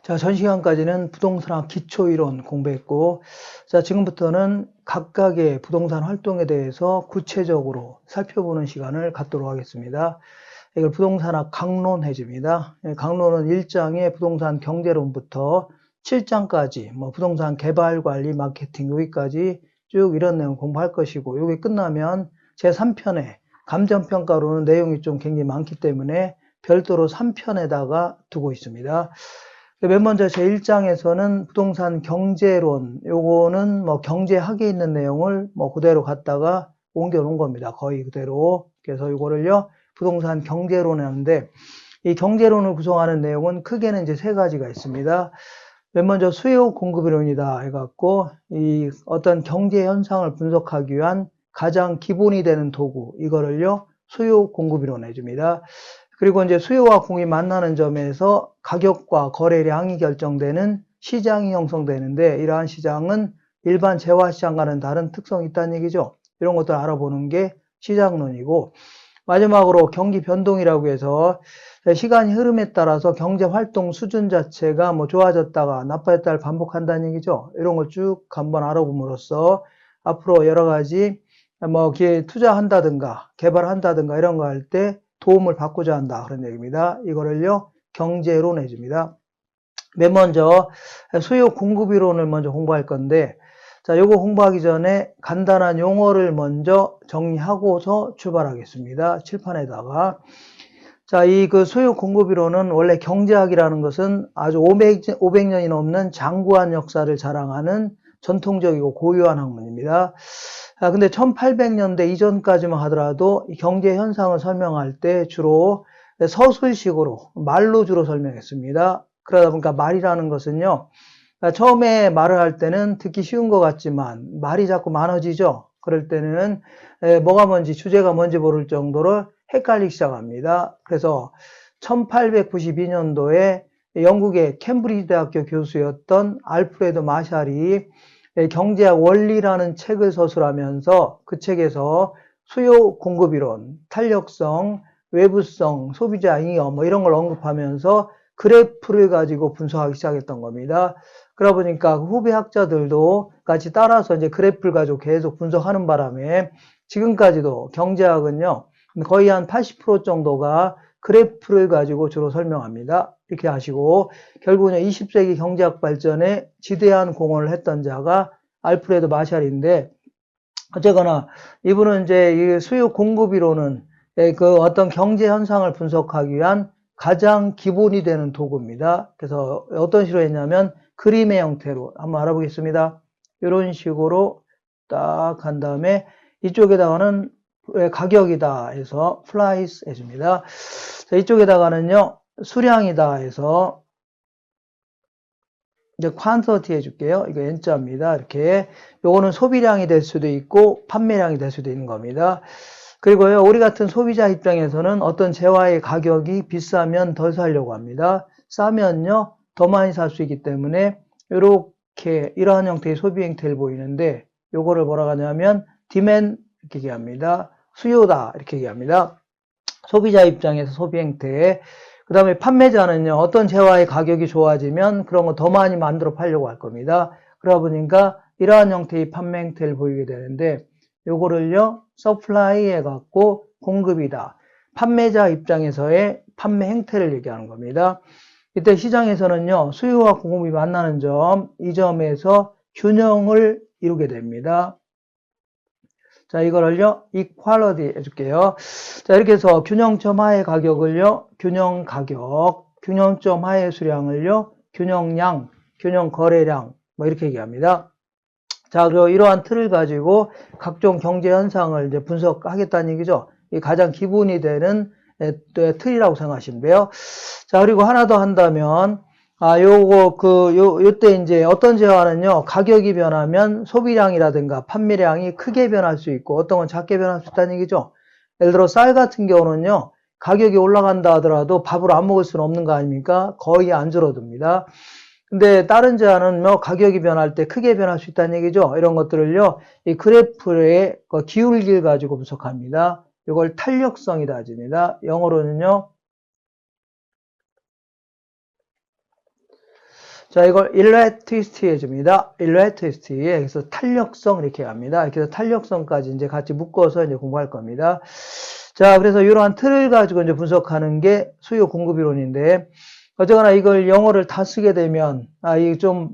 자, 전 시간까지는 부동산학 기초이론 공부했고, 자, 지금부터는 각각의 부동산 활동에 대해서 구체적으로 살펴보는 시간을 갖도록 하겠습니다. 이걸 부동산학 강론해집니다. 강론은 1장의 부동산 경제론부터 7장까지 부동산 개발, 관리, 마케팅 여기까지 쭉 이런 내용 공부할 것이고, 여기 끝나면 제3편에 감정평가로는 내용이 좀 굉장히 많기 때문에 별도로 3편에다가 두고 있습니다. 맨 먼저 제1장에서는 부동산 경제론, 요거는 경제학에 있는 내용을 그대로 갖다가 옮겨 놓은 겁니다. 거의 그대로. 그래서 요거를요, 부동산 경제론 하는데, 이 경제론을 구성하는 내용은 크게는 이제 세 가지가 있습니다. 맨 먼저 수요 공급이론이다 해갖고, 이 어떤 경제 현상을 분석하기 위한 가장 기본이 되는 도구, 이거를요, 수요 공급이론 해줍니다. 그리고 이제 수요와 공이 만나는 점에서 가격과 거래량이 결정되는 시장이 형성되는데, 이러한 시장은 일반 재화시장과는 다른 특성이 있다는 얘기죠. 이런 것들 알아보는 게 시장론이고, 마지막으로 경기 변동이라고 해서 시간이 흐름에 따라서 경제 활동 수준 자체가 좋아졌다가 나빠졌다를 반복한다는 얘기죠. 이런 걸 쭉 한번 알아봄으로써 앞으로 여러 가지 투자한다든가 개발한다든가 이런 거 할 때 도움을 받고자 한다 그런 얘기입니다. 이거를요 경제론 해줍니다. 맨 먼저 수요 공급이론을 먼저 공부할 건데, 자, 요거 공부하기 전에 간단한 용어를 먼저 정리하고서 출발하겠습니다. 칠판에다가. 자, 이 수요 공급이론은 원래 경제학이라는 것은 아주 500년이 넘는 장구한 역사를 자랑하는 전통적이고 고유한 학문입니다. 근데 1800년대 이전까지만 하더라도 경제 현상을 설명할 때 주로 서술식으로 말로 주로 설명했습니다. 그러다 보니까 말이라는 것은요, 처음에 말을 할 때는 듣기 쉬운 것 같지만 말이 자꾸 많아지죠. 그럴 때는 뭐가 뭔지 주제가 뭔지 모를 정도로 헷갈리기 시작합니다. 그래서 1892년도에 영국의 캠브리지 대학교 교수였던 알프레드 마샬이 경제학 원리라는 책을 서술하면서 그 책에서 수요 공급이론, 탄력성, 외부성, 소비자 잉여 이런 걸 언급하면서 그래프를 가지고 분석하기 시작했던 겁니다. 그러다 보니까 후배 학자들도 같이 따라서 이제 그래프를 가지고 계속 분석하는 바람에 지금까지도 경제학은요, 거의 한 80% 정도가 그래프를 가지고 주로 설명합니다. 이렇게 하시고, 결국은 20세기 경제학 발전에 지대한 공헌을 했던 자가 알프레드 마샬인데, 어쨌거나 이분은 이제 이 수요 공급이론은 그 어떤 경제 현상을 분석하기 위한 가장 기본이 되는 도구입니다. 그래서 어떤 식으로 했냐면 그림의 형태로 한번 알아보겠습니다. 이런 식으로 딱 한 다음에 이쪽에다가는 가격이다 해서 플라이스 해줍니다. 자, 이쪽에다가는요 수량이다 해서 이제 퀀터티 해줄게요. 이거 N자입니다. 이렇게 요거는 소비량이 될 수도 있고 판매량이 될 수도 있는 겁니다. 그리고요, 우리 같은 소비자 입장에서는 어떤 재화의 가격이 비싸면 덜 사려고 합니다. 싸면요, 더 많이 살 수 있기 때문에 이렇게 이러한 형태의 소비 행태를 보이는데, 요거를 뭐라고 하냐면 디맨 이렇게 얘기합니다. 수요다 이렇게 얘기합니다. 소비자 입장에서 소비 행태. 그 다음에 판매자는요, 어떤 재화의 가격이 좋아지면 그런 거 더 많이 만들어 팔려고 할 겁니다. 그러다 보니까 이러한 형태의 판매 행태를 보이게 되는데, 요거를요, 서플라이 해갖고 공급이다. 판매자 입장에서의 판매 행태를 얘기하는 겁니다. 이때 시장에서는요, 수요와 공급이 만나는 점, 이 점에서 균형을 이루게 됩니다. 자, 이거를요, equality 해줄게요. 자, 이렇게 해서 균형점 하의 가격을요, 균형 가격, 균형점 하의 수량을요, 균형량, 균형 거래량, 이렇게 얘기합니다. 자, 그리고 이러한 틀을 가지고 각종 경제 현상을 이제 분석하겠다는 얘기죠. 이 가장 기본이 되는 틀이라고 생각하시면 돼요. 자, 그리고 하나 더 한다면, 요때 이제 어떤 재화는요, 가격이 변하면 소비량이라든가 판매량이 크게 변할 수 있고, 어떤 건 작게 변할 수 있다는 얘기죠. 예를 들어, 쌀 같은 경우는요, 가격이 올라간다 하더라도 밥으로 안 먹을 수는 없는 거 아닙니까? 거의 안 줄어듭니다. 근데 다른 재화는 가격이 변할 때 크게 변할 수 있다는 얘기죠. 이런 것들을요, 이 그래프의 기울기를 가지고 분석합니다. 이걸 탄력성이다 하집니다. 영어로는요, 자, 이걸 elasticity 해줍니다. elasticity. 그래서 탄력성 이렇게 합니다. 이렇게 해서 탄력성까지 이제 같이 묶어서 이제 공부할 겁니다. 자, 그래서 이러한 틀을 가지고 이제 분석하는 게 수요 공급 이론인데, 어쨌거나 이걸 영어를 다 쓰게 되면, 이게 좀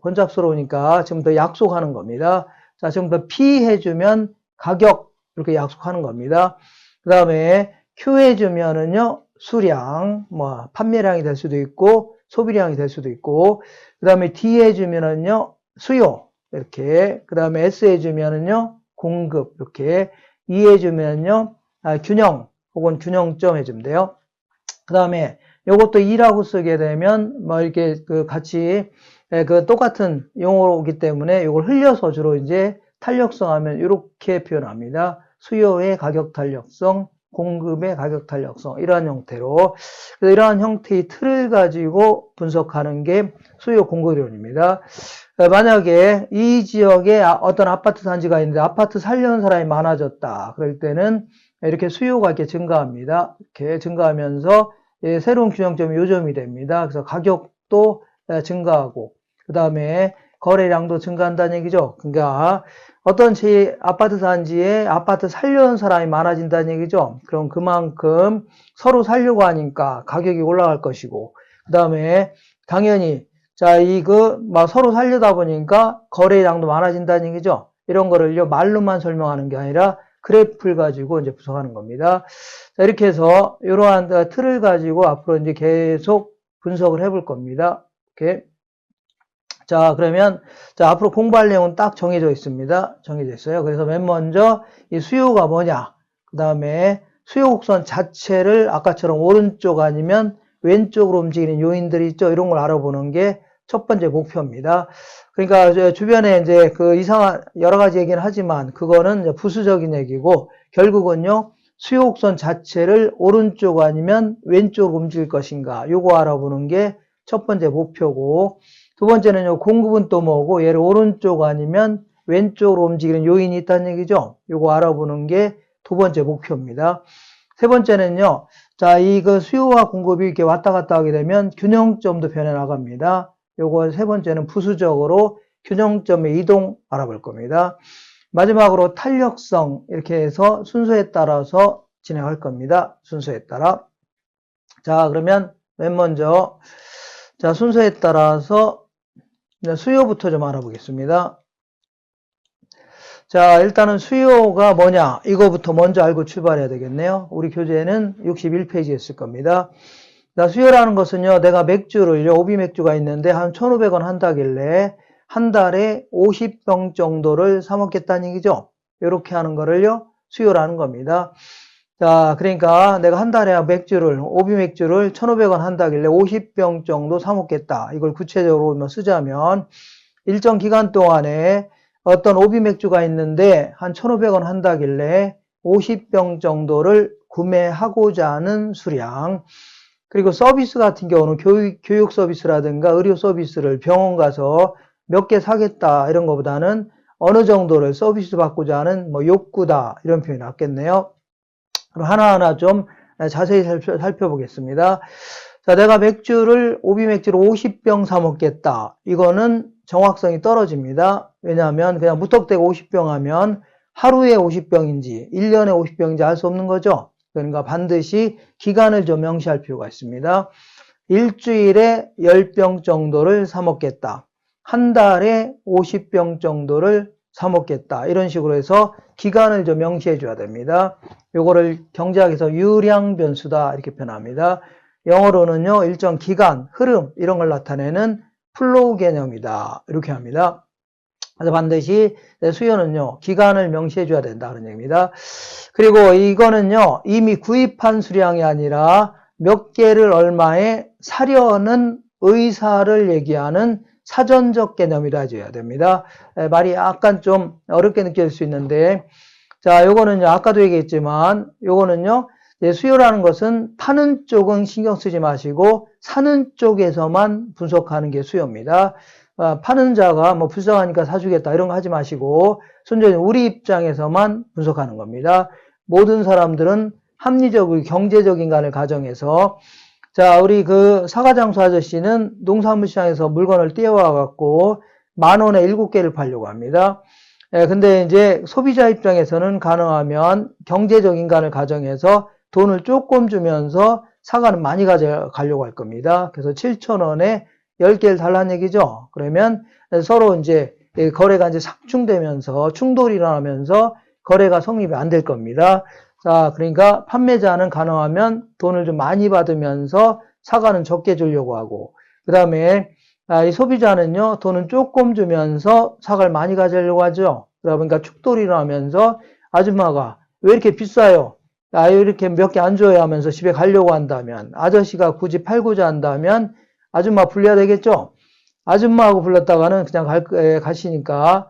번잡스러우니까 지금 더 약속하는 겁니다. 자, 지금 더 P 해주면 가격, 이렇게 약속하는 겁니다. 그 다음에 Q 해주면은요, 수량, 뭐, 판매량이 될 수도 있고, 소비량이 될 수도 있고, 그 다음에 D 해주면은요, 수요, 이렇게, 그 다음에 S 해주면은요, 공급, 이렇게, E 해주면요, 균형, 혹은 균형점 해주면 돼요. 그 다음에 요것도 E라고 쓰게 되면, 뭐, 이렇게, 같이, 똑같은 용어이기 때문에 이걸 흘려서 주로 이제 탄력성 하면 이렇게 표현합니다. 수요의 가격 탄력성, 공급의 가격 탄력성, 이러한 형태로. 이러한 형태의 틀을 가지고 분석하는 게 수요 공급 이론입니다. 만약에 이 지역에 어떤 아파트 단지가 있는데 아파트 살려는 사람이 많아졌다. 그럴 때는 이렇게 수요가 이렇게 증가합니다. 이렇게 증가하면서 새로운 균형점이 요점이 됩니다. 그래서 가격도 증가하고, 그 다음에 거래량도 증가한다는 얘기죠. 그러니까 어떤 아파트 단지에 아파트 살려는 사람이 많아진다는 얘기죠. 그럼 그만큼 서로 살려고 하니까 가격이 올라갈 것이고, 그 다음에 당연히 막 서로 살려다 보니까 거래량도 많아진다는 얘기죠. 이런 거를요, 말로만 설명하는 게 아니라 그래프를 가지고 이제 분석하는 겁니다. 자, 이렇게 해서 이러한 틀을 가지고 앞으로 이제 계속 분석을 해볼 겁니다. 이렇게. 자, 그러면, 앞으로 공부할 내용은 딱 정해져 있습니다. 정해져 있어요. 그래서 맨 먼저 이 수요가 뭐냐, 그 다음에 수요 곡선 자체를 아까처럼 오른쪽 아니면 왼쪽으로 움직이는 요인들이 있죠. 이런 걸 알아보는 게 첫 번째 목표입니다. 그러니까 주변에 이제 이상한 여러 가지 얘기는 하지만 그거는 이제 부수적인 얘기고, 결국은요, 수요 곡선 자체를 오른쪽 아니면 왼쪽으로 움직일 것인가, 요거 알아보는 게 첫 번째 목표고, 두 번째는요, 공급은 또 뭐고, 얘를 오른쪽 아니면 왼쪽으로 움직이는 요인이 있다는 얘기죠. 요거 알아보는 게 두 번째 목표입니다. 세 번째는요, 수요와 공급이 이렇게 왔다 갔다 하게 되면 균형점도 변해 나갑니다. 요거 세 번째는 부수적으로 균형점의 이동 알아볼 겁니다. 마지막으로 탄력성, 이렇게 해서 순서에 따라서 진행할 겁니다. 순서에 따라. 자, 그러면 맨 먼저, 순서에 따라서 수요부터 좀 알아보겠습니다. 자, 일단은 수요가 뭐냐, 이거부터 먼저 알고 출발해야 되겠네요. 우리 교재는 61페이지에 있을 겁니다. 자, 수요라는 것은요, 내가 맥주를요, 오비 맥주가 있는데 한 1,500원 한다길래 한 달에 50병 정도를 사 먹겠다는 얘기죠. 이렇게 하는 거를요, 수요라는 겁니다. 자, 그러니까 내가 한 달에 오비 맥주를 1,500원 한다길래 50병 정도 사 먹겠다. 이걸 구체적으로 쓰자면 일정 기간 동안에 어떤 오비 맥주가 있는데 한 1,500원 한다길래 50병 정도를 구매하고자 하는 수량. 그리고 서비스 같은 경우는 교육 서비스라든가 의료 서비스를 병원 가서 몇 개 사겠다 이런 것보다는 어느 정도를 서비스 받고자 하는 욕구다, 이런 표현이 낫겠네요. 그럼 하나하나 좀 자세히 살펴보겠습니다. 자, 내가 오비 맥주를 50병 사 먹겠다. 이거는 정확성이 떨어집니다. 왜냐하면 그냥 무턱대고 50병 하면 하루에 50병인지 1년에 50병인지 알 수 없는 거죠. 그러니까 반드시 기간을 좀 명시할 필요가 있습니다. 일주일에 10병 정도를 사 먹겠다. 한 달에 50병 정도를 사 먹겠다. 이런 식으로 해서 기간을 좀 명시해 줘야 됩니다. 요거를 경제학에서 유량 변수다, 이렇게 표현합니다. 영어로는요, 일정 기간, 흐름, 이런 걸 나타내는 플로우 개념이다, 이렇게 합니다. 그래서 반드시 수요는요, 기간을 명시해 줘야 된다, 그런 얘기입니다. 그리고 이거는요, 이미 구입한 수량이 아니라 몇 개를 얼마에 사려는 의사를 얘기하는 사전적 개념이라 해줘야 됩니다. 말이 약간 좀 어렵게 느껴질 수 있는데, 자, 요거는요, 아까도 얘기했지만, 요거는요, 수요라는 것은 파는 쪽은 신경 쓰지 마시고, 사는 쪽에서만 분석하는 게 수요입니다. 파는 자가 불쌍하니까 사주겠다, 이런 거 하지 마시고, 순전히 우리 입장에서만 분석하는 겁니다. 모든 사람들은 합리적이고 경제적인 간을 가정해서, 자, 우리 그 사과장수 아저씨는 농산물 시장에서 물건을 떼어와 갖고 10,000원에 7개를 팔려고 합니다. 근데 이제 소비자 입장에서는 가능하면 경제적 인간을 가정해서 돈을 조금 주면서 사과는 많이 가져가려고 할 겁니다. 그래서 7,000원에 10개를 달라는 얘기죠. 그러면 서로 이제 거래가 이제 상충되면서 충돌이 일어나면서 거래가 성립이 안 될 겁니다. 자, 그러니까 판매자는 가능하면 돈을 좀 많이 받으면서 사과는 적게 주려고 하고, 그 다음에 이 소비자는요, 돈은 조금 주면서 사과를 많이 가져가려고 하죠. 그러다 보니까 충돌이 일어나면서 아줌마가 왜 이렇게 비싸요? 이렇게 몇 개 안 줘야 하면서 집에 가려고 한다면, 아저씨가 굳이 팔고자 한다면 아줌마 불러야 되겠죠? 아줌마하고 불렀다가는 그냥 가시니까,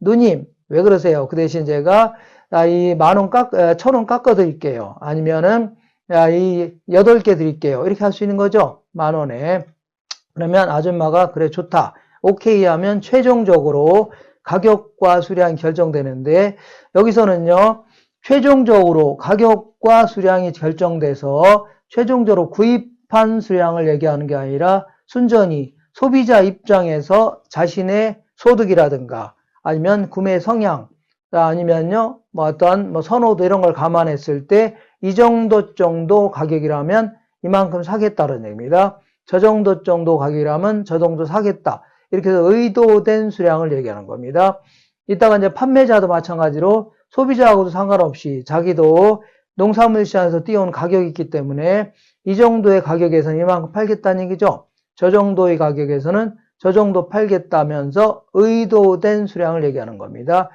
누님, 왜 그러세요? 그 대신 제가 이 1,000원 깎아 드릴게요. 아니면은 이 8개 드릴게요. 이렇게 할 수 있는 거죠. 10,000원에. 그러면 아줌마가 그래 좋다. 오케이 하면 최종적으로 가격과 수량이 결정되는데, 여기서는요, 최종적으로 가격과 수량이 결정돼서 최종적으로 구입한 수량을 얘기하는 게 아니라 순전히 소비자 입장에서 자신의 소득이라든가 아니면 구매 성향, 아니면요, 어떤 선호도 이런 걸 감안했을 때 이 정도 가격이라면 이만큼 사겠다는 얘기입니다. 저 정도 가격이라면 저 정도 사겠다. 이렇게 해서 의도된 수량을 얘기하는 겁니다. 이따가 이제 판매자도 마찬가지로 소비자하고도 상관없이 자기도 농산물 시장에서 띄운 가격이 있기 때문에 이 정도의 가격에서는 이만큼 팔겠다는 얘기죠. 저 정도의 가격에서는 저 정도 팔겠다면서 의도된 수량을 얘기하는 겁니다.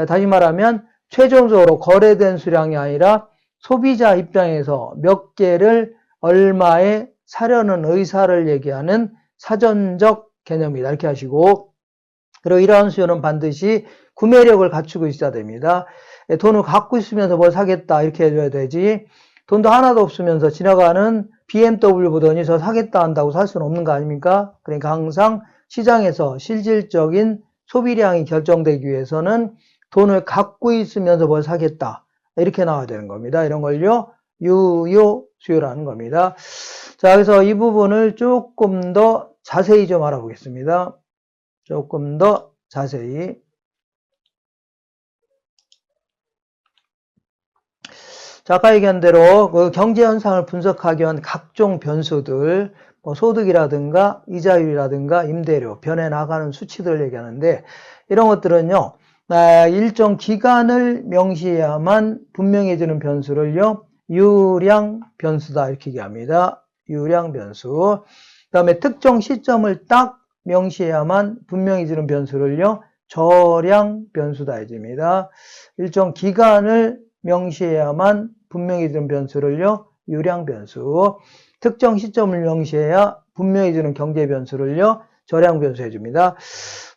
다시 말하면 최종적으로 거래된 수량이 아니라 소비자 입장에서 몇 개를 얼마에 사려는 의사를 얘기하는 사전적 개념이다. 이렇게 하시고, 그리고 이러한 수요는 반드시 구매력을 갖추고 있어야 됩니다. 돈을 갖고 있으면서 뭘 사겠다 이렇게 해줘야 되지, 돈도 하나도 없으면서 지나가는 BMW 보더니 저 사겠다 한다고 살 수는 없는 거 아닙니까? 그러니까 항상 시장에서 실질적인 소비량이 결정되기 위해서는 돈을 갖고 있으면서 뭘 사겠다 이렇게 나와야 되는 겁니다. 이런 걸요 유효 수요라는 겁니다. 자, 그래서 이 부분을 조금 더 자세히 좀 알아보겠습니다. 조금 더 자세히. 자, 아까 얘기한 대로 그 경제 현상을 분석하기 위한 각종 변수들, 소득이라든가 이자율이라든가 임대료, 변해 나가는 수치들을 얘기하는데, 이런 것들은요, 일정 기간을 명시해야만 분명해지는 변수를요, 유량 변수다 이렇게 얘기합니다. 유량 변수. 그 다음에 특정 시점을 딱 명시해야만 분명해지는 변수를요, 저량 변수다 이집니다. 일정 기간을 명시해야만 분명해지는 변수를요, 유량 변수. 특정 시점을 명시해야 분명해지는 경제 변수를요, 저량 변수 해줍니다.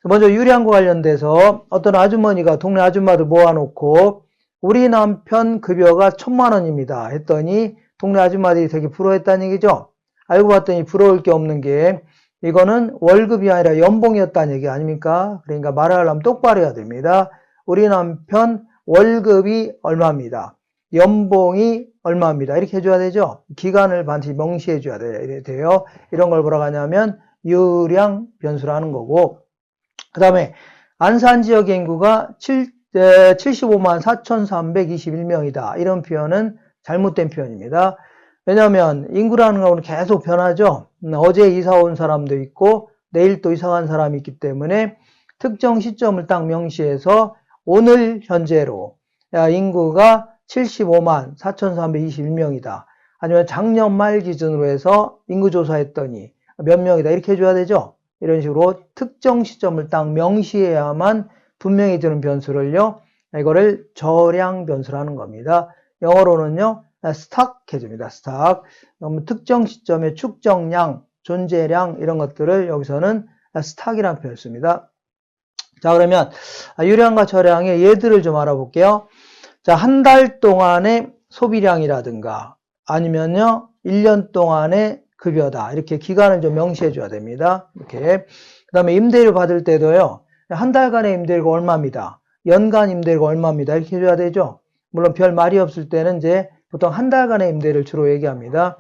먼저 유량과 관련돼서 어떤 아주머니가 동네 아줌마들 모아놓고 우리 남편 급여가 1,000,000원입니다 했더니 동네 아줌마들이 되게 부러워했다는 얘기죠. 알고 봤더니 부러울 게 없는 게 이거는 월급이 아니라 연봉이었다는 얘기 아닙니까? 그러니까 말을 하려면 똑바로 해야 됩니다. 우리 남편 월급이 얼마입니다. 연봉이 얼마입니다. 이렇게 해줘야 되죠. 기간을 반드시 명시해줘야 돼요. 이런 걸 뭐라고 하냐면 유량 변수라는 거고, 그 다음에 안산 지역의 인구가 754,321명이다. 이런 표현은 잘못된 표현입니다. 왜냐하면 인구라는 거는 계속 변하죠. 어제 이사 온 사람도 있고 내일 또 이사 간 사람이 있기 때문에 특정 시점을 딱 명시해서 오늘 현재로 인구가 754,321명이다. 아니면 작년 말 기준으로 해서 인구조사했더니 몇 명이다. 이렇게 해줘야 되죠. 이런 식으로 특정 시점을 딱 명시해야만 분명해지는 변수를요, 이거를 저량 변수라는 겁니다. 영어로는요, 스탁 해줍니다. 스탁. 그러면 특정 시점의 축적량, 존재량 이런 것들을 여기서는 스탁이라는 표현을 씁니다. 자, 그러면 유량과 저량의 예들을 좀 알아볼게요. 자, 한 달 동안의 소비량이라든가 아니면요 1년 동안의 급여다. 이렇게 기간을 좀 명시해 줘야 됩니다. 이렇게. 그 다음에 임대료 받을 때도요, 한 달간의 임대료가 얼마입니다. 연간 임대료가 얼마입니다. 이렇게 해줘야 되죠. 물론 별 말이 없을 때는 이제 보통 한 달간의 임대료를 주로 얘기합니다.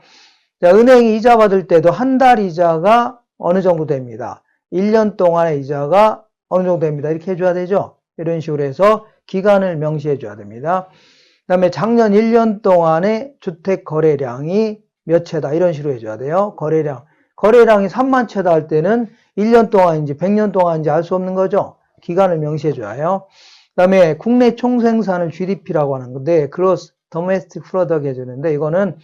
자, 은행이 이자 받을 때도 한 달 이자가 어느 정도 됩니다. 1년 동안의 이자가 어느 정도 됩니다. 이렇게 해줘야 되죠. 이런 식으로 해서 기간을 명시해 줘야 됩니다. 그 다음에 작년 1년 동안의 주택 거래량이 몇 채다. 이런 식으로 해줘야 돼요. 거래량이 3만 채다 할 때는 1년 동안인지 100년 동안인지 알 수 없는 거죠. 기간을 명시해 줘요. 그 다음에 국내 총생산을 GDP라고 하는 건데, Gross Domestic Product 해주는데, 이거는,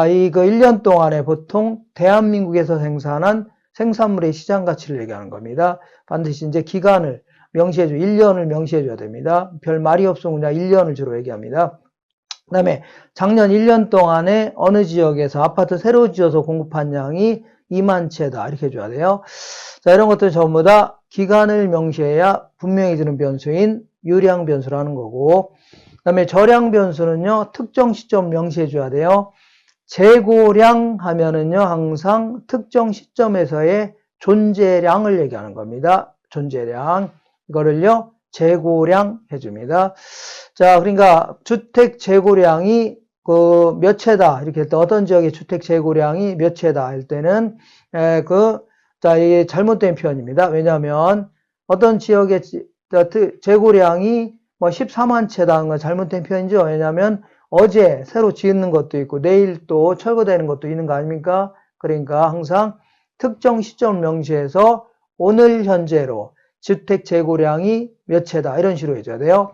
이거 1년 동안에 보통 대한민국에서 생산한 생산물의 시장 가치를 얘기하는 겁니다. 반드시 이제 기간을 명시해 줘, 1년을 명시해 줘야 됩니다. 별 말이 없으면 그냥 1년을 주로 얘기합니다. 그 다음에 작년 1년 동안에 어느 지역에서 아파트 새로 지어서 공급한 양이 2만 채다. 이렇게 해줘야 돼요. 자, 이런 것들 전부 다 기간을 명시해야 분명히 드는 변수인 유량 변수라는 거고, 그 다음에 저량 변수는요, 특정 시점 명시해 줘야 돼요. 재고량 하면은요, 항상 특정 시점에서의 존재량을 얘기하는 겁니다. 존재량. 이거를요, 재고량 해줍니다. 자, 그러니까 주택 재고량이 몇 채다. 이렇게 할 때 어떤 지역의 주택 재고량이 몇 채다 할 때는, 자, 이게 잘못된 표현입니다. 왜냐하면 어떤 지역의 재고량이 뭐 14만 채다는 건 잘못된 표현이죠. 왜냐하면 어제 새로 짓는 것도 있고 내일 또 철거되는 것도 있는 거 아닙니까? 그러니까 항상 특정 시점 명시해서 오늘 현재로 주택 재고량이 몇 채다 이런 식으로 해줘야 돼요.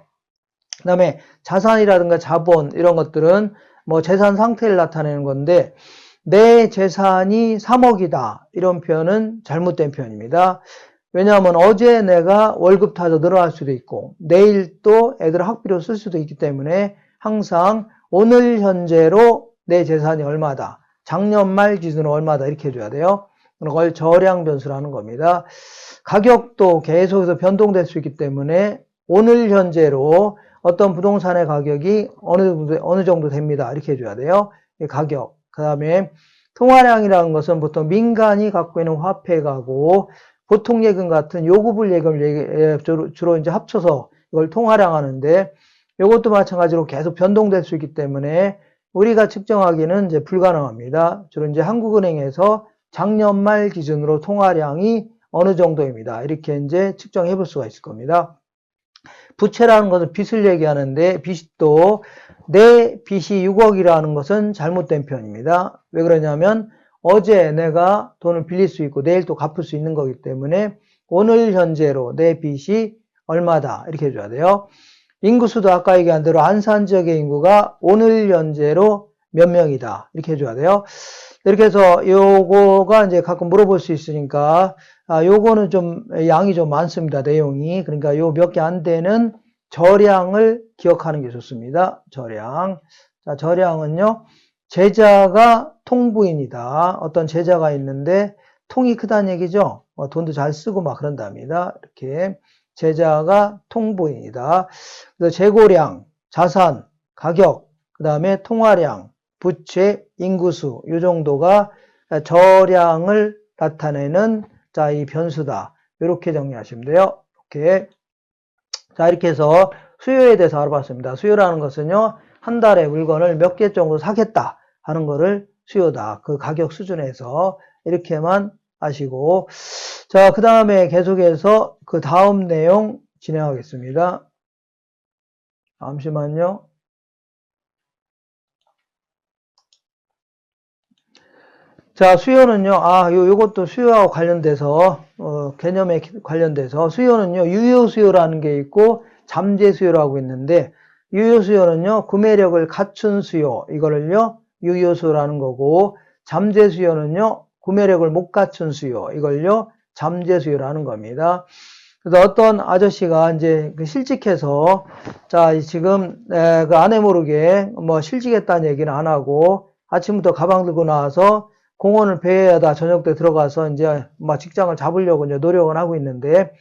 그 다음에 자산이라든가 자본 이런 것들은 뭐 재산 상태를 나타내는 건데 내 재산이 3억이다 이런 표현은 잘못된 표현입니다. 왜냐하면 어제 내가 월급 타서 늘어날 수도 있고 내일 또 애들 학비로 쓸 수도 있기 때문에 항상 오늘 현재로 내 재산이 얼마다, 작년 말 기준으로 얼마다 이렇게 해줘야 돼요. 그걸 저량 변수라는 겁니다. 가격도 계속해서 변동될 수 있기 때문에 오늘 현재로 어떤 부동산의 가격이 어느 정도 됩니다. 이렇게 해줘야 돼요. 가격. 그 다음에 통화량이라는 것은 보통 민간이 갖고 있는 화폐가고 보통 예금 같은 요구불 예금을 주로 이제 합쳐서 이걸 통화량 하는데 이것도 마찬가지로 계속 변동될 수 있기 때문에 우리가 측정하기는 이제 불가능합니다. 주로 이제 한국은행에서 작년 말 기준으로 통화량이 어느 정도입니다. 이렇게 이제 측정해 볼 수가 있을 겁니다. 부채라는 것은 빚을 얘기하는데 빚도 내 빚이 6억이라는 것은 잘못된 표현입니다. 왜 그러냐면 어제 내가 돈을 빌릴 수 있고 내일 또 갚을 수 있는 거기 때문에 오늘 현재로 내 빚이 얼마다 이렇게 해줘야 돼요. 인구수도 아까 얘기한 대로 안산 지역의 인구가 오늘 현재로 몇 명이다 이렇게 해줘야 돼요. 이렇게 해서 요거가 이제 가끔 물어볼 수 있으니까 요거는 좀 양이 좀 많습니다. 내용이. 그러니까 요 몇 개 안 되는 저량을 기억하는 게 좋습니다. 저량. 자, 저량은요. 제자가 통부인이다. 어떤 제자가 있는데 통이 크다는 얘기죠. 돈도 잘 쓰고 막 그런답니다. 이렇게 제자가 통부인이다. 그래서 재고량, 자산, 가격, 그 다음에 통화량, 부채, 인구수 이 정도가 저량을 나타내는 자, 이 변수다. 이렇게 정리하시면 돼요. 이렇게. 자, 이렇게 해서 수요에 대해서 알아봤습니다. 수요라는 것은요, 한 달에 물건을 몇 개 정도 사겠다 하는 거를 수요다. 그 가격 수준에서 이렇게만 아시고. 자, 그 다음에 계속해서 그 다음 내용 진행하겠습니다. 잠시만요. 자, 수요는요, 요것도 수요하고 관련돼서, 개념에 관련돼서, 수요는요, 유효수요라는 게 있고, 잠재수요라고 있는데, 유효수요는요, 구매력을 갖춘 수요, 이거를요, 유효수요라는 거고, 잠재수요는요, 구매력을 못 갖춘 수요, 이걸요, 잠재수요라는 겁니다. 그래서 어떤 아저씨가 이제 실직해서, 자, 지금, 그 아내 모르게 뭐 실직했다는 얘기는 안 하고, 아침부터 가방 들고 나와서, 공원을 배에다 저녁 때 들어가서 이제 막 직장을 잡으려고 이제 노력을 하고 있는데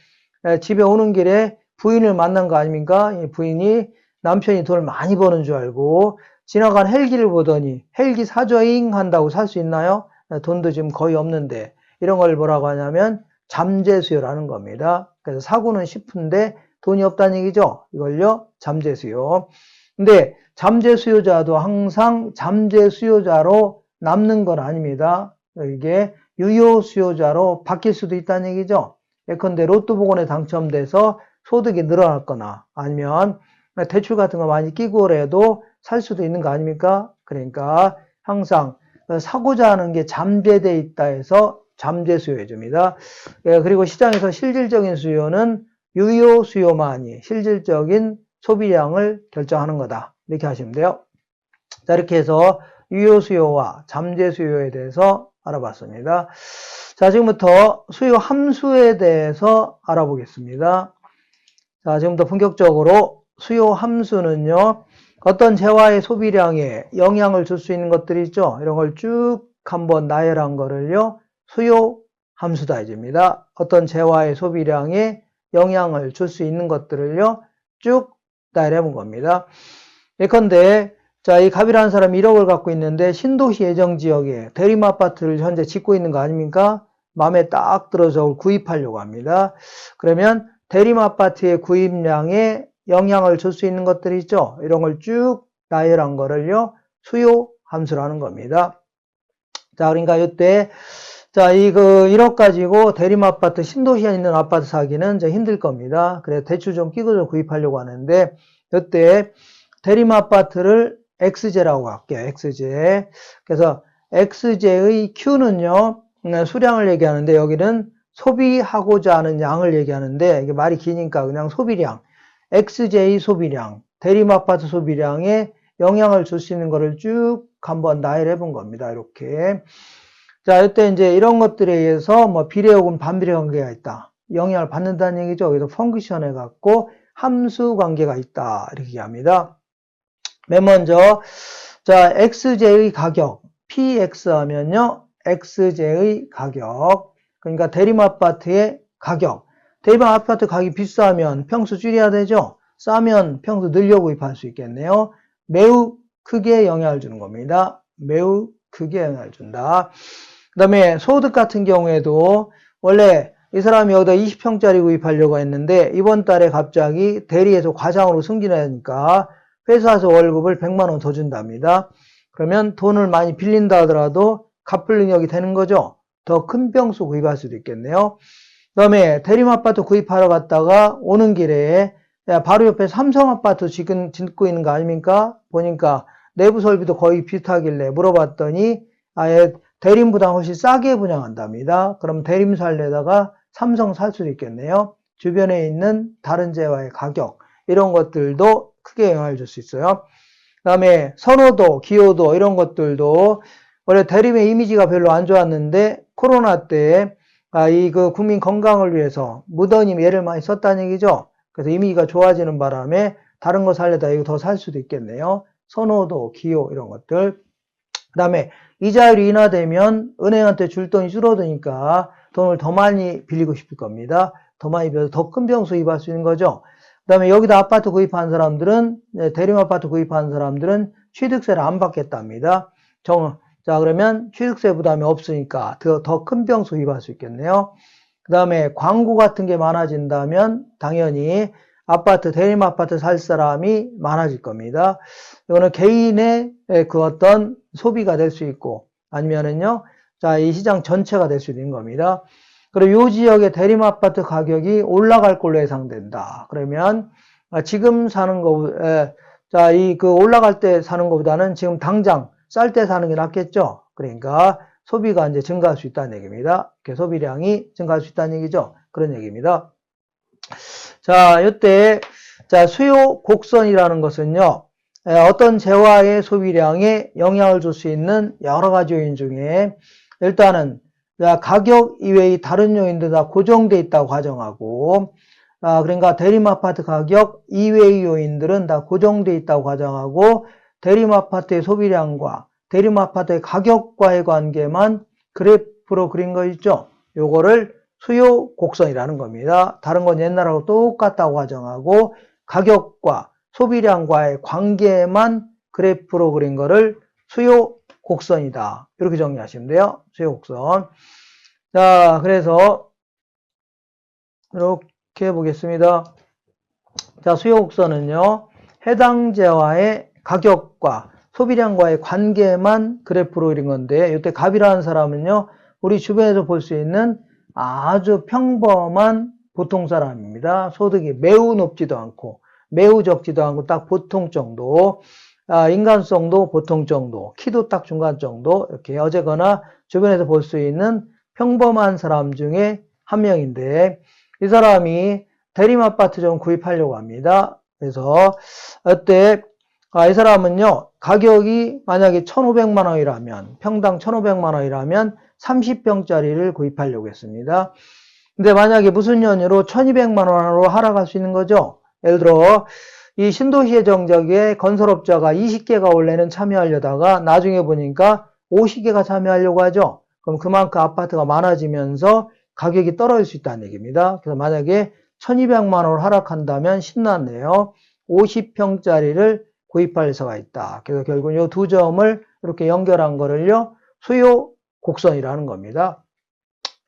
집에 오는 길에 부인을 만난 거 아닙니까? 이 부인이 남편이 돈을 많이 버는 줄 알고 지나간 헬기를 보더니 헬기 사조잉 한다고 살 수 있나요? 돈도 지금 거의 없는데 이런 걸 뭐라고 하냐면 잠재수요라는 겁니다. 그래서 사고는 싶은데 돈이 없다는 얘기죠. 이걸요 잠재수요. 근데 잠재수요자도 항상 잠재수요자로 남는 건 아닙니다. 이게 유효 수요자로 바뀔 수도 있다는 얘기죠. 예컨대 로또 복권에 당첨돼서 소득이 늘어났거나 아니면 대출 같은 거 많이 끼고라도 살 수도 있는 거 아닙니까? 그러니까 항상 사고자 하는 게 잠재돼 있다 해서 잠재 수요해 줍니다. 그리고 시장에서 실질적인 수요는 유효 수요만이 실질적인 소비량을 결정하는 거다. 이렇게 하시면 돼요. 자, 이렇게 해서 유효 수요와 잠재 수요에 대해서 알아봤습니다. 자, 지금부터 수요 함수에 대해서 알아보겠습니다. 자, 지금부터 본격적으로 수요 함수는요, 어떤 재화의 소비량에 영향을 줄 수 있는 것들이 있죠. 이런 걸 쭉 한번 나열한 거를요, 수요 함수다 이제입니다. 어떤 재화의 소비량에 영향을 줄 수 있는 것들을요, 쭉 나열해 본 겁니다. 예컨대, 자, 이 갑이라는 사람이 1억을 갖고 있는데 신도시 예정지역에 대림아파트를 현재 짓고 있는 거 아닙니까? 마음에 딱 들어서 구입하려고 합니다. 그러면 대림아파트의 구입량에 영향을 줄 수 있는 것들이 있죠. 이런 걸 쭉 나열한 거를요, 수요 함수라는 겁니다. 자, 그러니까 이때, 자, 1억 가지고 대림아파트, 신도시에 있는 아파트 사기는 이제 힘들 겁니다. 그래서 대출 좀 끼고 좀 구입하려고 하는데, 이때 대림아파트를 XJ라고 할게요. XJ. 그래서 XJ의 Q는요, 수량을 얘기하는데, 여기는 소비하고자 하는 양을 얘기하는데, 이게 말이 기니까 그냥 소비량. XJ 소비량, 대림아파트 소비량에 영향을 줄 수 있는 거를 쭉 한번 나열해 본 겁니다. 이렇게. 자, 이때 이제 이런 것들에 의해서 뭐 비례요금 반비례 관계가 있다. 영향을 받는다는 얘기죠. 그래서 펑크션에 갖고 함수 관계가 있다. 이렇게 얘기합니다. 맨 먼저, 자, XJ의 가격, PX 하면요, XJ의 가격. 그러니까 대림아파트의 가격. 대림아파트 가격이 비싸면 평수 줄여야 되죠. 싸면 평수 늘려 구입할 수 있겠네요. 매우 크게 영향을 주는 겁니다. 매우 크게 영향을 준다. 그 다음에 소득 같은 경우에도 원래 이 사람이 여기다 20평짜리 구입하려고 했는데 이번 달에 갑자기 대리에서 과장으로 승진하니까 회사에서 월급을 100만 원 더 준답니다. 그러면 돈을 많이 빌린다 하더라도 갚을 능력이 되는 거죠. 더 큰 평수 구입할 수도 있겠네요. 그 다음에 대림아파트 구입하러 갔다가 오는 길에 바로 옆에 삼성아파트 지금 짓고 있는 거 아닙니까? 보니까 내부 설비도 거의 비슷하길래 물어봤더니 아예 대림보다 훨씬 싸게 분양한답니다. 그럼 대림 살려다가 삼성 살 수도 있겠네요. 주변에 있는 다른 재화의 가격 이런 것들도 크게 영향을 줄 수 있어요. 그 다음에 선호도, 기여도 이런 것들도 원래 대림의 이미지가 별로 안 좋았는데 코로나 때 국민 건강을 위해서 무더니 애를 많이 썼다는 얘기죠. 그래서 이미지가 좋아지는 바람에 다른 거 살려다 이거 더 살 수도 있겠네요. 선호도, 기여 이런 것들. 그 다음에 이자율이 인하되면 은행한테 줄 돈이 줄어드니까 돈을 더 많이 빌리고 싶을 겁니다. 더 많이 빌려서 더 큰 병 수입할 수 있는 거죠. 그 다음에 여기다 아파트 구입한 사람들은, 대림 아파트 구입한 사람들은 취득세를 안 받겠답니다. 자, 그러면 취득세 부담이 없으니까 더 큰 병 수입할 수 있겠네요. 그 다음에 광고 같은 게 많아진다면 당연히 대림 아파트 살 사람이 많아질 겁니다. 이거는 개인의 그 어떤 소비가 될 수 있고 아니면은요, 자, 이 시장 전체가 될 수 있는 겁니다. 그리고 이 지역의 대림 아파트 가격이 올라갈 걸로 예상된다. 그러면 지금 사는 거, 자, 올라갈 때 사는 것보다는 지금 당장 쌀 때 사는 게 낫겠죠. 그러니까 소비가 이제 증가할 수 있다는 얘기입니다. 이렇게 소비량이 증가할 수 있다는 얘기죠. 그런 얘기입니다. 자, 이때 자, 수요 곡선이라는 것은요. 어떤 재화의 소비량에 영향을 줄 수 있는 여러 가지 요인 중에 일단은 가격 이외의 다른 요인도 다 고정돼 있다고 가정하고 그러니까 대림아파트 가격 이외의 요인들은 다 고정돼 있다고 가정하고 대림아파트의 소비량과 대림아파트의 가격과의 관계만 그래프로 그린 거 있죠. 요거를 수요 곡선이라는 겁니다. 다른 건 옛날하고 똑같다고 가정하고 가격과 소비량과의 관계만 그래프로 그린 거를 수요 곡선이다. 이렇게 정리하시면 돼요. 수요 곡선. 자, 그래서 이렇게 보겠습니다. 자, 수요 곡선은요. 해당 재화의 가격과 소비량과의 관계만 그래프로 그린 건데, 이때 갑이라는 사람은요, 우리 주변에서 볼 수 있는 아주 평범한 보통 사람입니다. 소득이 매우 높지도 않고 매우 적지도 않고 딱 보통 정도, 인간성도 보통 정도, 키도 딱 중간 정도, 이렇게 어제거나 주변에서 볼 수 있는 평범한 사람 중에 한 명인데, 이 사람이 대림아파트 좀 구입하려고 합니다. 그래서 이때 이 사람은요, 가격이 만약에 1,500만 원이라면, 평당 1,500만 원이라면 30평짜리를 구입하려고 했습니다. 근데 만약에 무슨 연유로 1,200만 원으로 하락할 수 있는 거죠? 예를 들어 이 신도시의 정적에 건설업자가 20개가 원래는 참여하려다가 나중에 보니까 50개가 참여하려고 하죠. 그럼 그만큼 아파트가 많아지면서 가격이 떨어질 수 있다는 얘기입니다. 그래서 만약에 1,200만 원으로 하락한다면 신났네요. 50평짜리를 구입할 수가 있다. 그래서 결국 이 두 점을 이렇게 연결한 거를요, 수요 곡선이라는 겁니다.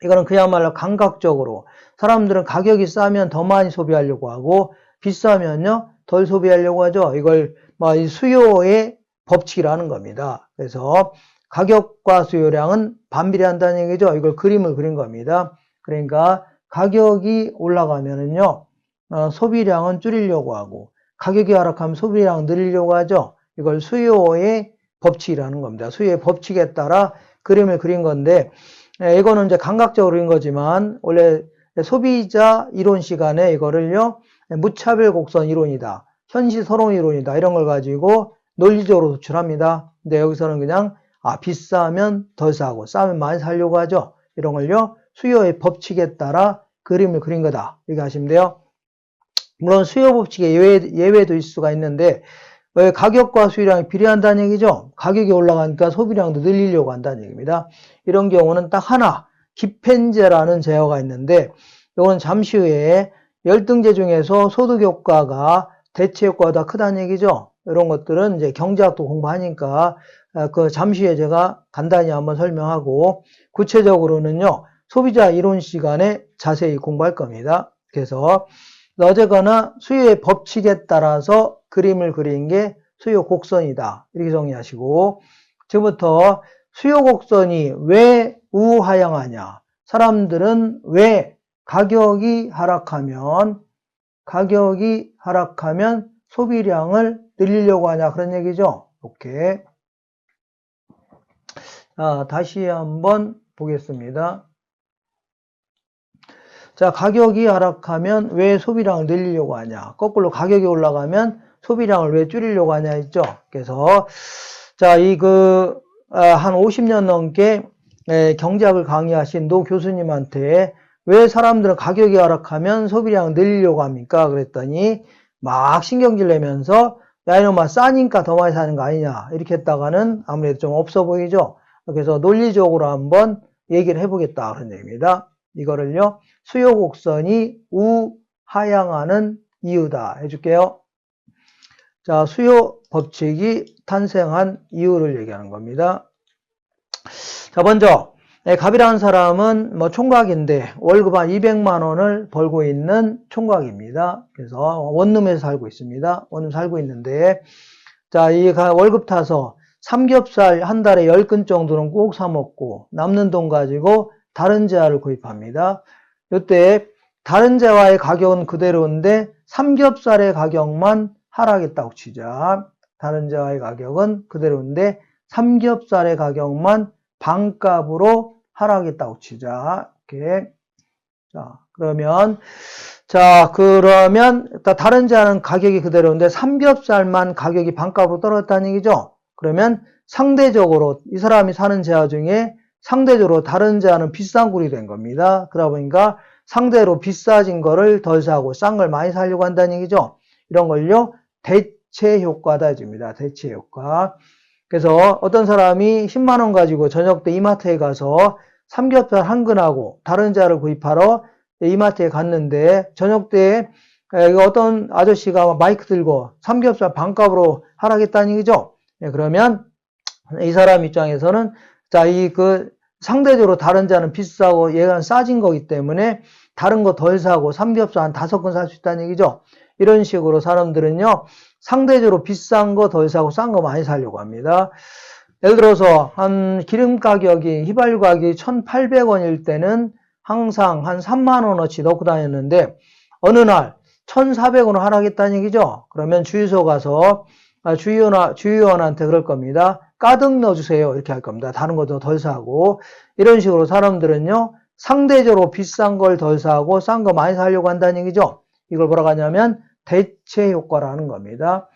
이거는 그야말로 감각적으로 사람들은 가격이 싸면 더 많이 소비하려고 하고 비싸면요 덜 소비하려고 하죠. 이걸 이 수요의 법칙이라는 겁니다. 그래서 가격과 수요량은 반비례한다는 얘기죠. 이걸 그림을 그린 겁니다. 그러니까 가격이 올라가면은요 소비량은 줄이려고 하고 가격이 하락하면 소비량 늘리려고 하죠. 이걸 수요의 법칙이라는 겁니다. 수요의 법칙에 따라 그림을 그린 건데, 이거는 이제 감각적으로 그린 거지만 원래 소비자 이론 시간에 이거를요 무차별 곡선 이론이다, 현시 선호 이론이다, 이런 걸 가지고 논리적으로 도출합니다. 근데 여기서는 그냥 비싸면 더 사고 싸면 많이 사려고 하죠. 이런 걸요 수요의 법칙에 따라 그림을 그린 거다, 이렇게 하시면 돼요. 물론 수요 법칙에 예외도 있을 수가 있는데, 왜 가격과 수요량이 비례한다는 얘기죠. 가격이 올라가니까 소비량도 늘리려고 한다는 얘기입니다. 이런 경우는 딱 하나, 기펜제라는 제어가 있는데, 이거는 잠시 후에 열등제 중에서 소득 효과가 대체 효과가 크다는 얘기죠. 이런 것들은 이제 경제학도 공부하니까 그 잠시 후에 제가 간단히 한번 설명하고, 구체적으로는요 소비자 이론 시간에 자세히 공부할 겁니다. 그래서 어제거나 수요의 법칙에 따라서 그림을 그린 게 수요 곡선이다, 이렇게 정리하시고, 지금부터 수요 곡선이 왜 우하향하냐, 사람들은 왜 가격이 하락하면 소비량을 늘리려고 하냐, 그런 얘기죠. 이렇게 다시 한번 보겠습니다. 자, 가격이 하락하면 왜 소비량을 늘리려고 하냐, 거꾸로 가격이 올라가면 소비량을 왜 줄이려고 하냐 했죠. 그래서 자, 한 50년 넘게 경제학을 강의하신 노 교수님한테 왜 사람들은 가격이 하락하면 소비량을 늘리려고 합니까? 그랬더니 막 신경질 내면서 야, 이놈아 싸니까 더 많이 사는 거 아니냐, 이렇게 했다가는 아무래도 좀 없어 보이죠. 그래서 논리적으로 한번 얘기를 해보겠다, 그런 얘기입니다. 이거를요 수요 곡선이 우하향하는 이유다 해줄게요. 자, 수요 법칙이 탄생한 이유를 얘기하는 겁니다. 자, 먼저 갑이라는 사람은 총각인데 월급 한 200만 원을 벌고 있는 총각입니다. 그래서 원룸에서 살고 있습니다. 원룸 살고 있는데, 자, 이 월급 타서 삼겹살 한 달에 10근 정도는 꼭 사 먹고 남는 돈 가지고 다른 재화를 구입합니다. 이때 다른 재화의 가격은 그대로인데 삼겹살의 가격만 하락했다고 치자. 다른 재화의 가격은 그대로인데 삼겹살의 가격만 반값으로 하락했다고 치자. 이렇게. 그러면 다른 재화는 가격이 그대로인데 삼겹살만 가격이 반값으로 떨어졌다는 얘기죠. 그러면 상대적으로 이 사람이 사는 재화 중에 상대적으로 다른 재화는 비싼 꼴이 된 겁니다. 그러다 보니까 상대로 비싸진 거를 덜 사고 싼 걸 많이 사려고 한다는 얘기죠. 이런 걸요 대체 효과다 해줍니다. 대체 효과. 그래서 어떤 사람이 10만 원 가지고 저녁 때 이마트에 가서 삼겹살 한 근하고 다른 재화를 구입하러 이마트에 갔는데, 저녁 때 어떤 아저씨가 마이크 들고 삼겹살 반값으로 하락했다는 얘기죠. 그러면 이 사람 입장에서는 상대적으로 다른 재화는 비싸고 얘가 싸진 거기 때문에 다른 거 덜 사고 삼겹살 한 5근 살 수 있다는 얘기죠. 이런 식으로 사람들은요, 상대적으로 비싼 거 덜 사고 싼 거 많이 사려고 합니다. 예를 들어서 한 기름 가격이, 휘발유 가격이 1,800원일 때는 항상 한 3만 원어치 넣고 다녔는데 어느 날 1,400원을 하락했다는 얘기죠. 그러면 주유소 가서 주유원한테 그럴 겁니다. 가득 넣어주세요. 이렇게 할 겁니다. 다른 것도 덜 사고. 이런 식으로 사람들은요, 상대적으로 비싼 걸 덜 사고 싼 거 많이 사려고 한다는 얘기죠. 이걸 뭐라고 하냐면 대체 효과라는 겁니다.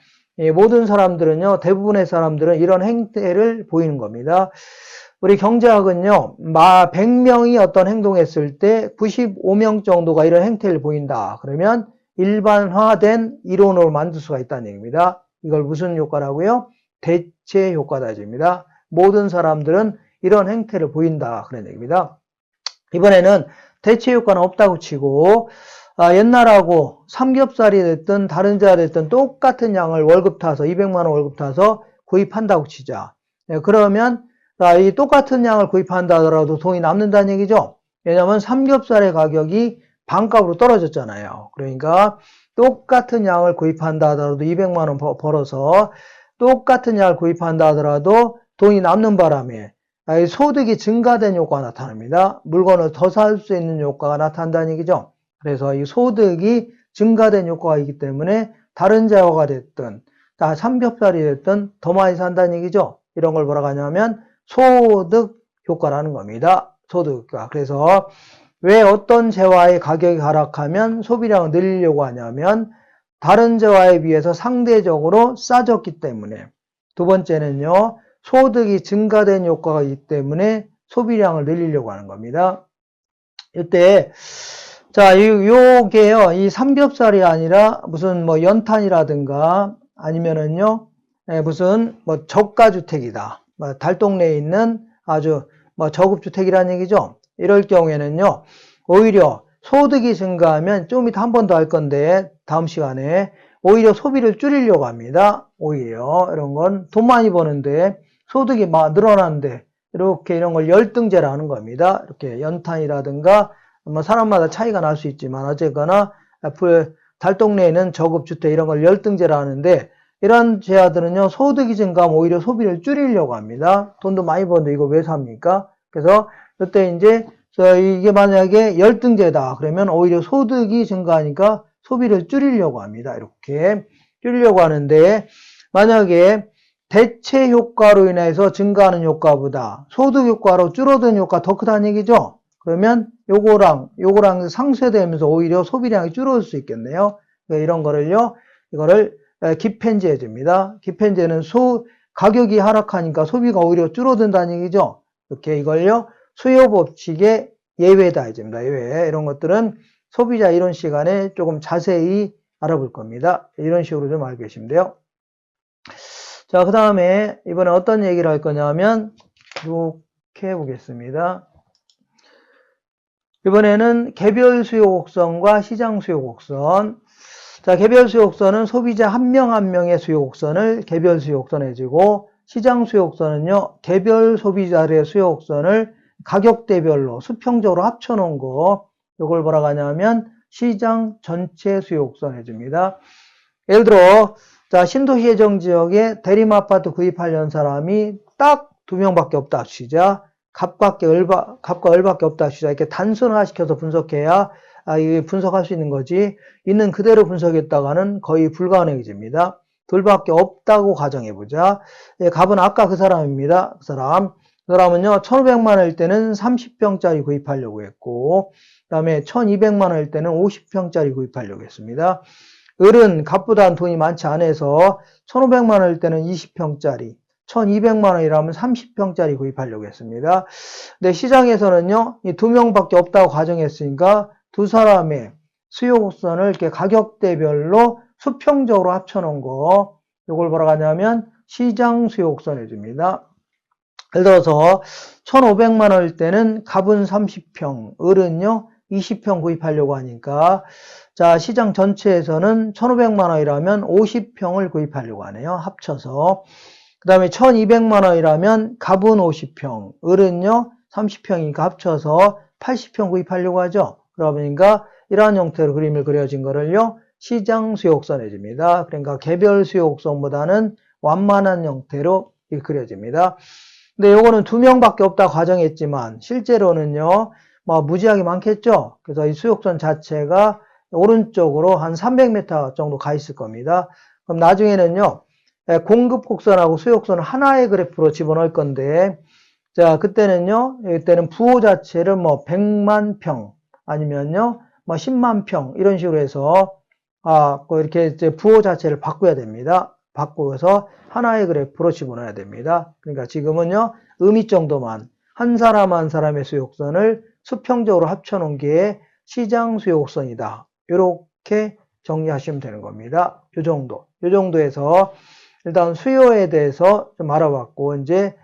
모든 사람들은요, 대부분의 사람들은 이런 행태를 보이는 겁니다. 우리 경제학은요, 100명이 어떤 행동했을 때 95명 정도가 이런 행태를 보인다. 그러면 일반화된 이론으로 만들 수가 있다는 얘기입니다. 이걸 무슨 효과라고요? 대체 효과다입니다. 모든 사람들은 이런 행태를 보인다. 그런 얘기입니다. 이번에는 대체 효과는 없다고 치고, 옛날하고 삼겹살이 됐든 다른 자가 됐든 똑같은 양을 월급 타서 200만원 월급 타서 구입한다고 치자. 그러면 이 똑같은 양을 구입한다 하더라도 돈이 남는다는 얘기죠. 왜냐하면 삼겹살의 가격이 반값으로 떨어졌잖아요. 그러니까 똑같은 양을 구입한다 하더라도 200만원 벌어서 똑같은 양을 구입한다 하더라도 돈이 남는 바람에 소득이 증가된 효과가 나타납니다. 물건을 더 살 수 있는 효과가 나타난다는 얘기죠. 그래서 이 소득이 증가된 효과가 있기 때문에 다른 재화가 됐든 삼겹살이 됐든 더 많이 산다는 얘기죠. 이런 걸 뭐라고 하냐면 소득 효과라는 겁니다. 소득 효과. 그래서 왜 어떤 재화의 가격이 하락하면 소비량을 늘리려고 하냐면 다른 재화에 비해서 상대적으로 싸졌기 때문에. 두 번째는요, 소득이 증가된 효과가 있기 때문에 소비량을 늘리려고 하는 겁니다. 이때 자, 요게요, 이 삼겹살이 아니라 무슨 뭐 연탄이라든가 아니면은요, 무슨 뭐 저가주택이다. 달동네에 있는 아주 뭐 저급주택이라는 얘기죠. 이럴 경우에는요, 오히려 소득이 증가하면 좀 이따 한 번 더 할 건데, 다음 시간에 오히려 소비를 줄이려고 합니다. 오히려 이런 건 돈 많이 버는데 소득이 막 늘어나는데 이렇게 이런 걸 열등제라는 겁니다. 이렇게 연탄이라든가 뭐 사람마다 차이가 날 수 있지만 어쨌거나 달동네에는 저급주택 이런 걸 열등제라 하는데 이런 제아들은요, 소득이 증가하면 오히려 소비를 줄이려고 합니다. 돈도 많이 버는데 이거 왜 삽니까? 그래서 이때 이제 이게 만약에 열등제다 그러면 오히려 소득이 증가하니까 소비를 줄이려고 합니다. 이렇게 줄이려고 하는데 만약에 대체 효과로 인해서 증가하는 효과보다 소득 효과로 줄어든 효과가 더 크다는 얘기죠. 그러면 요거랑 상쇄되면서 오히려 소비량이 줄어들 수 있겠네요. 이런 거를요, 이거를 기펜제 줍니다. 기펜제는 가격이 하락하니까 소비가 오히려 줄어든다는 얘기죠. 이렇게 이걸요, 수요 법칙의 예외다 해줍니다. 예외. 이런 것들은 소비자 이론 시간에 조금 자세히 알아볼 겁니다. 이런 식으로 좀 알고 계시면 돼요. 자, 그 다음에 이번에 어떤 얘기를 할 거냐면 이렇게 해보겠습니다. 이번에는 개별 수요 곡선과 시장 수요 곡선. 자, 개별 수요 곡선은 소비자 한 명 한 명의 수요 곡선을 개별 수요 곡선 해주고, 시장 수요 곡선은요, 개별 소비자의 수요 곡선을 가격대별로 수평적으로 합쳐놓은 거, 이걸 뭐라고 하냐면 시장 전체 수요 곡선 해줍니다. 예를 들어, 자, 신도시 예정 지역에 대림 아파트 구입하려는 사람이 딱 2명밖에 없다 합시다. 갑과 을밖에 없다 합시다. 이렇게 단순화시켜서 분석해야 이게 분석할 수 있는 거지. 있는 그대로 분석했다가는 거의 불가능해집니다. 둘밖에 없다고 가정해보자. 갑은 아까 그 사람입니다. 그 사람은요, 1,500만 원일 때는 30평짜리 구입하려고 했고, 그 다음에 1,200만 원일 때는 50평짜리 구입하려고 했습니다. 을은 갑보다는 돈이 많지 않아서 1,500만 원일 때는 20평짜리, 1,200만 원이라면 30평짜리 구입하려고 했습니다. 근데 시장에서는요, 이 2명밖에 없다고 가정했으니까 두 사람의 수요 곡선을 이렇게 가격대별로 수평적으로 합쳐놓은 거, 이걸 뭐라고 하냐면 시장 수요 곡선 해줍니다. 예를 들어서 1,500만 원일 때는 갑은 30평, 을은요 20평 구입하려고 하니까, 자, 시장 전체에서는 1,500만 원이라면 50평을 구입하려고 하네요. 합쳐서. 그 다음에 1,200만 원이라면 갑은 50평, 을은요 30평이니까 합쳐서 80평 구입하려고 하죠. 그러니까 이러한 형태로 그림을 그려진 거를요, 시장 수요곡선해집니다. 그러니까 개별 수요곡선보다는 완만한 형태로 그려집니다. 근데 요거는 2명밖에 없다 가정했지만 실제로는요, 뭐 무지하게 많겠죠. 그래서 이 수요곡선 자체가 오른쪽으로 한 300m 정도 가 있을 겁니다. 그럼 나중에는요, 공급곡선하고 수요곡선을 하나의 그래프로 집어넣을 건데, 자, 그때는요, 이때는 부호 자체를 뭐 100만 평, 아니면요, 뭐 10만 평, 이런 식으로 해서, 이렇게 이제 부호 자체를 바꿔야 됩니다. 바꾸어서 하나의 그래프로 집어넣어야 됩니다. 그러니까 지금은요, 의미 정도만, 한 사람 한 사람의 수요곡선을 수평적으로 합쳐놓은 게 시장 수요곡선이다. 이렇게 정리하시면 되는 겁니다. 요 정도에서 일단 수요에 대해서 좀 알아봤고, 이제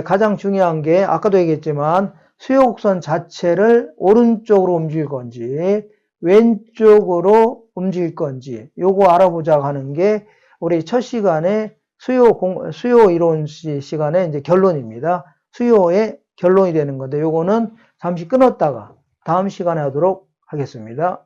가장 중요한 게 아까도 얘기했지만 수요곡선 자체를 오른쪽으로 움직일 건지 왼쪽으로 움직일 건지 요거 알아보자고 하는 게 우리 첫 시간에 수요 이론 시간에 이제 결론입니다. 수요의 결론이 되는 건데 요거는 잠시 끊었다가 다음 시간에 하도록 하겠습니다.